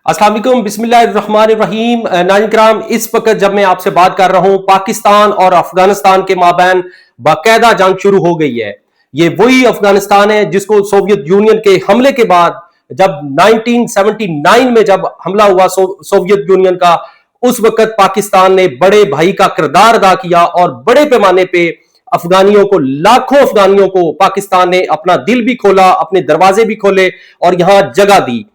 अस्सलाम वालेकुम, बिस्मिल्लाहिर्रहमानिर्रहीम। नाज़रीन किराम, इस वक्त जब मैं आपसे बात कर रहा हूं, पाकिस्तान और अफगानिस्तान के माबैन बाकायदा जंग शुरू हो गई है। ये वही अफगानिस्तान है जिसको सोवियत यूनियन के हमले के बाद, जब 1979 में जब हमला हुआ सोवियत यूनियन का, उस वक्त पाकिस्तान ने बड़े भाई का किरदार अदा किया और बड़े पैमाने पे अफगानियों को, लाखों अफगानियों को पाकिस्तान ने अपना दिल भी खोला, अपने दरवाजे भी खोले और यहां जगह दी।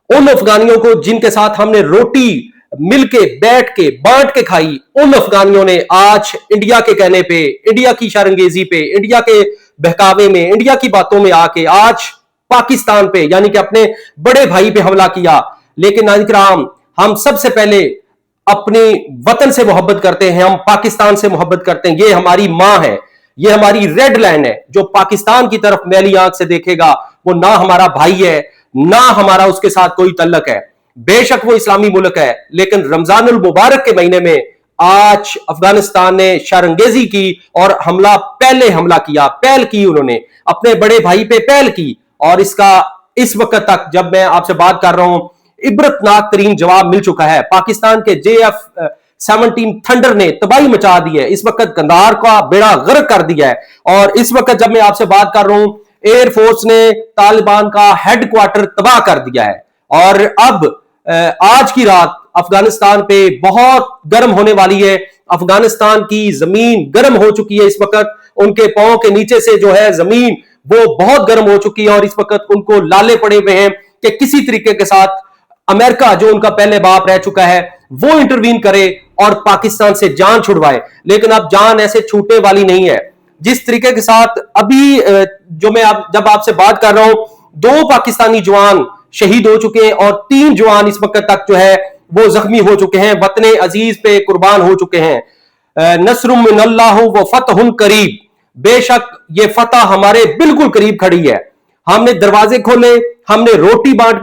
उन अफगानियों को जिनके साथ हमने रोटी मिलके बैठ के बांट के खाई, उन अफगानियों ने आज इंडिया के कहने पे, इंडिया की शर्मगेजी पे, इंडिया के बहकावे में, इंडिया की बातों में आके आज पाकिस्तान पे यानी कि अपने बड़े भाई पे हमला किया। लेकिन नाज़रीन किराम, हम सबसे पहले अपने वतन से मोहब्बत करते हैं, हम पाकिस्तान से मोहब्बत करते हैं। ये हमारी मां है, ये हमारी रेड लाइन है। जो पाकिस्तान की तरफ मैली आंख से देखेगा वो ना हमारा भाई है, ना हमारा उसके साथ कोई तल्लक है। बेशक वो इस्लामी मुल्क है, लेकिन रमजानुल मुबारक के महीने में आज अफगानिस्तान ने शर्मगेजी की और हमला किया, पहल की, उन्होंने अपने बड़े भाई पे पहल की। और इसका इस वक्त तक जब मैं आपसे बात कर रहा हूं, इबरतनाक तरीन जवाब मिल चुका है। पाकिस्तान के JF-17 थंडर ने तबाही मचा दी है, इस वक्त कंधार का बेड़ा गर्क कर दिया है। और इस वक्त जब मैं आपसे बात कर रहा हूं, एयरफोर्स ने तालिबान का हेडक्वार्टर तबाह कर दिया है। और अब आज की रात अफगानिस्तान पे बहुत गर्म होने वाली है। अफगानिस्तान की जमीन गर्म हो चुकी है, इस वक्त उनके पांव के नीचे से जो है जमीन वो बहुत गर्म हो चुकी है। और इस वक्त उनको लाले पड़े हुए हैं कि किसी तरीके के साथ अमेरिका, जो उनका पहले बाप रह चुका है, वो इंटरवीन करे और पाकिस्तान से जान छुड़वाए। लेकिन अब जान ऐसे छूटने वाली नहीं है। जिस तरीके के साथ अभी जो मैं जब आपसे बात कर रहा हूं, 2 पाकिस्तानी जवान शहीद हो चुके हैं और 3 जवान इस वक्त तक जो है वो जख्मी हो चुके हैं, वतने अजीज पे कुर्बान हो चुके हैं। नस्रुम मिनल्लाह व फतहुन करीब, बेशक ये फतह हमारे बिल्कुल करीब खड़ी है। हमने दरवाजे खोले, हमने रोटी बांट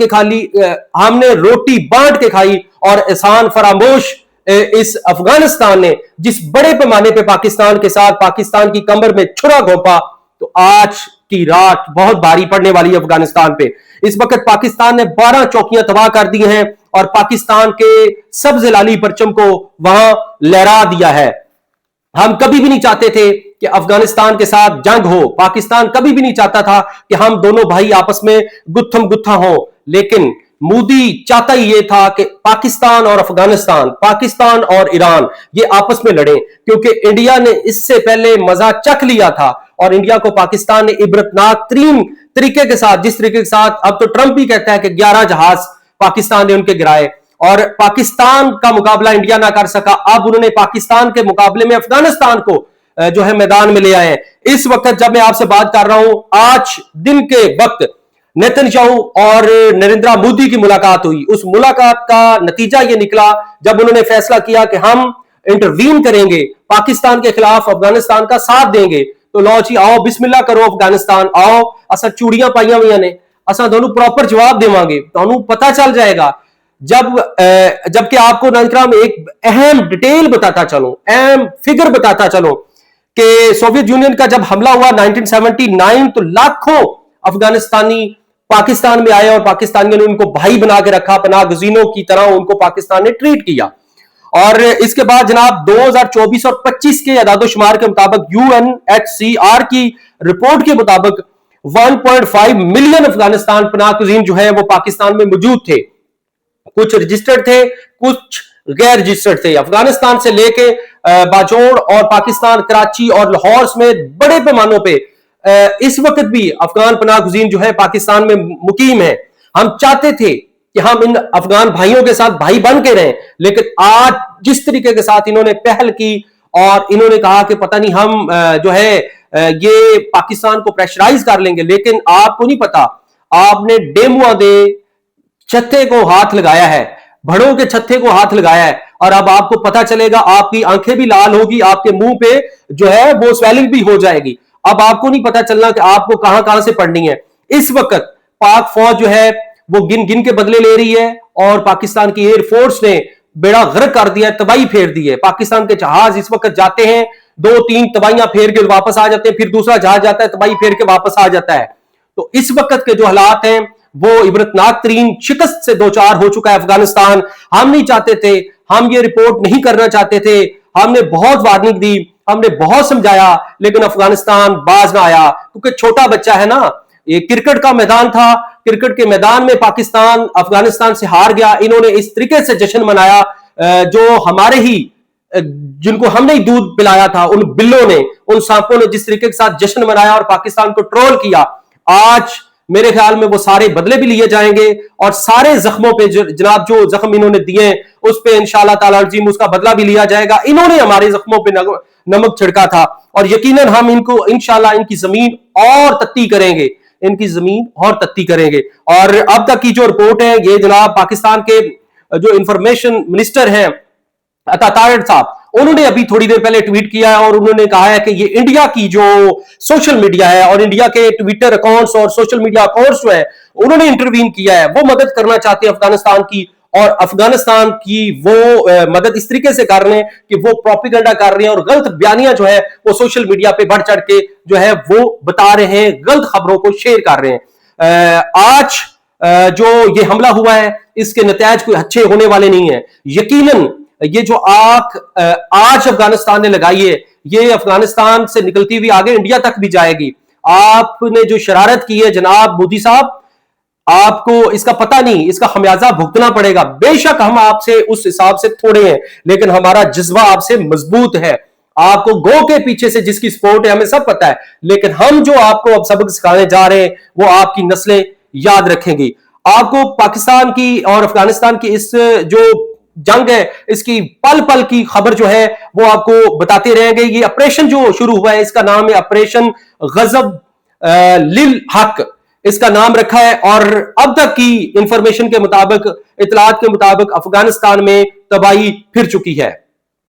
के खाई और एहसान फरामोश इस अफगानिस्तान ने जिस बड़े पैमाने पे पाकिस्तान के साथ पाकिस्तान की कमर में छुरा घोंपा, तो आज की रात बहुत भारी पड़ने वाली है अफगानिस्तान पे। इस वक्त पाकिस्तान ने 12 चौकियां तबाह कर दी हैं और पाकिस्तान के सब्ज लाली परचम को वहां लहरा दिया है। हम कभी भी नहीं चाहते थे कि अफगानिस्तान के साथ जंग हो, पाकिस्तान कभी भी नहीं चाहता था कि हम दोनों भाई आपस में गुत्थम गुत्था हो। लेकिन मोदी चाहता ही ये था कि पाकिस्तान और अफगानिस्तान, पाकिस्तान और ईरान ये आपस में लड़े, क्योंकि इंडिया ने इससे पहले मजा चख लिया था और इंडिया को पाकिस्तान ने इबरतनाक तरीन तरीके के साथ, जिस तरीके के साथ अब तो ट्रंप भी कहता है कि 11 जहाज पाकिस्तान ने उनके गिराए और पाकिस्तान का मुकाबला इंडिया ना कर सका। अब उन्होंने पाकिस्तान के मुकाबले में अफगानिस्तान को जो है मैदान में ले आए। इस वक्त जब मैं आपसे बात कर रहा हूं, आज दिन के वक्त नेतन्याहू और नरेंद्र मोदी की मुलाकात हुई। उस मुलाकात का नतीजा यह निकला जब उन्होंने फैसला किया कि हम इंटरवीन करेंगे, पाकिस्तान के खिलाफ अफगानिस्तान का साथ देंगे। तो लो जी, आओ बिस्मिल्लाह करो अफगानिस्तान, आओ असा चूड़ियां पाइया हुई ने, असा दोनों प्रॉपर जवाब देवांगे, तो पता चल जाएगा। जबकि आपको नाज़रीन एक अहम डिटेल बताता चलो, अहम फिगर बताता चलो कि सोवियत यूनियन का जब हमला हुआ 1979, तो लाखों अफगानिस्तानी पाकिस्तान में आए और पाकिस्तानियों ने उनको भाई बना के रखा, पनाहगज़ीनों की तरह उनको पाकिस्तान ने ट्रीट किया। और इसके बाद जनाब 2024 और 25 के अदादोशुमार के मुताबिक, UNHCR की रिपोर्ट के मुताबिक 1.5 मिलियन अफगानिस्तान पनाहगज़ीन जो है वो पाकिस्तान में मौजूद थे। कुछ रजिस्टर्ड थे, कुछ गैर रजिस्टर्ड थे। अफगानिस्तान से लेके बाजोड़ और पाकिस्तान कराची और लाहौर में बड़े पैमानों पे इस वक्त भी अफगान पनाहगज़ीन जो है पाकिस्तान में मुकीम है। हम चाहते थे कि हम इन अफगान भाइयों के साथ भाई बन के रहें, लेकिन आज जिस तरीके के साथ इन्होंने पहल की और इन्होंने कहा कि पता नहीं हम जो है ये पाकिस्तान को प्रेशराइज कर लेंगे, लेकिन आपको नहीं पता, आपने डेमुआ दे छत्ते को हाथ लगाया है, भड़ों के छत्ते को हाथ लगाया है और अब आपको पता चलेगा, आपकी आंखें भी लाल होगी, आपके मुंह पे जो है वो स्वेलिंग भी हो जाएगी। अब आपको नहीं पता चलना कि आपको कहां कहां से पढ़नी है। इस वक्त पाक फौज जो है वो गिन गिन के बदले ले रही है और पाकिस्तान की एयरफोर्स ने बेड़ा गर्क कर दिया, तबाही फेर दी है। पाकिस्तान के जहाज इस वक्त जाते हैं, 2-3 तबाहियां फेर के वापस आ जाते हैं, फिर दूसरा जहाज जाता है, तबाही फेर के वापस आ जाता है। तो इस वक्त के जो हालात हैं वो इबरतनाक तरीन शिकस्त से दो चार हो चुका है अफगानिस्तान। हम नहीं चाहते थे, हम ये रिपोर्ट नहीं करना चाहते थे, हमने बहुत वार्निंग दी, हमने बहुत समझाया, लेकिन अफगानिस्तान बाज ना आया, क्योंकि छोटा बच्चा है ना। ये क्रिकेट का मैदान था, क्रिकेट के मैदान में पाकिस्तान अफगानिस्तान से हार गया। इन्होंने इस तरीके से जश्न मनाया, जो हमारे ही जिनको हमने ही दूध पिलाया था, उन बिल्लों ने, उन सांपों ने जिस तरीके के साथ जश्न मनाया और पाकिस्तान को ट्रोल किया, आज मेरे ख्याल में वो सारे बदले भी लिए जाएंगे और सारे जख्मों पे जनाब जो जख्म इन्होंने दिए उस पे इंशाल्लाह ताला अज़ीम उसका बदला भी लिया जाएगा। इन्होंने हमारे जख्मों पे नमक छिड़का था और यकीनन हम इनको इंशाल्लाह इनकी जमीन और तत्ती करेंगे, इनकी जमीन और तत्ती करेंगे। और अब तक की जो रिपोर्ट है, ये जनाब पाकिस्तान के जो इंफॉर्मेशन मिनिस्टर हैं अता तारड़ साहब, उन्होंने अभी थोड़ी देर पहले ट्वीट किया है और उन्होंने कहा है कि ये इंडिया की जो सोशल मीडिया है और इंडिया के ट्विटर अकाउंट्स और सोशल मीडिया अकाउंट्स जो है उन्होंने इंटरवीन किया है, वो मदद करना चाहते हैं अफगानिस्तान की। और अफगानिस्तान की वो मदद इस तरीके से कर रहे हैं कि वो प्रोपेगेंडा कर रहे हैं और गलत बयानियां जो है वो सोशल मीडिया पे बढ़ चढ़ के जो है वो बता रहे हैं, गलत खबरों को शेयर कर रहे हैं। आज जो ये हमला हुआ है इसके नतीजे कोई अच्छे होने वाले नहीं है। यकीनन ये जो आग आज अफगानिस्तान ने लगाई है, ये अफगानिस्तान से निकलती हुई आगे इंडिया तक भी जाएगी। आपने जो शरारत की है जनाब मोदी साहब, आपको इसका पता नहीं, इसका खमियाजा भुगतना पड़ेगा। बेशक हम आपसे उस हिसाब से थोड़े हैं, लेकिन हमारा जज्बा आपसे मजबूत है। आपको गो के पीछे से जिसकी सपोर्ट है हमें सब पता है, लेकिन हम जो आपको अब सबक सिखाने जा रहे हैं वो आपकी नस्लें याद रखेंगी। आपको पाकिस्तान की और अफगानिस्तान की इस जो जंग है इसकी पल पल की खबर जो है वो आपको बताते रहेंगे। ये ऑपरेशन जो शुरू हुआ है इसका नाम है ऑपरेशन गजब लिल हक, इसका नाम रखा है। और अब तक की इंफॉर्मेशन के मुताबिक, इतलात के मुताबिक अफगानिस्तान में तबाही फिर चुकी है।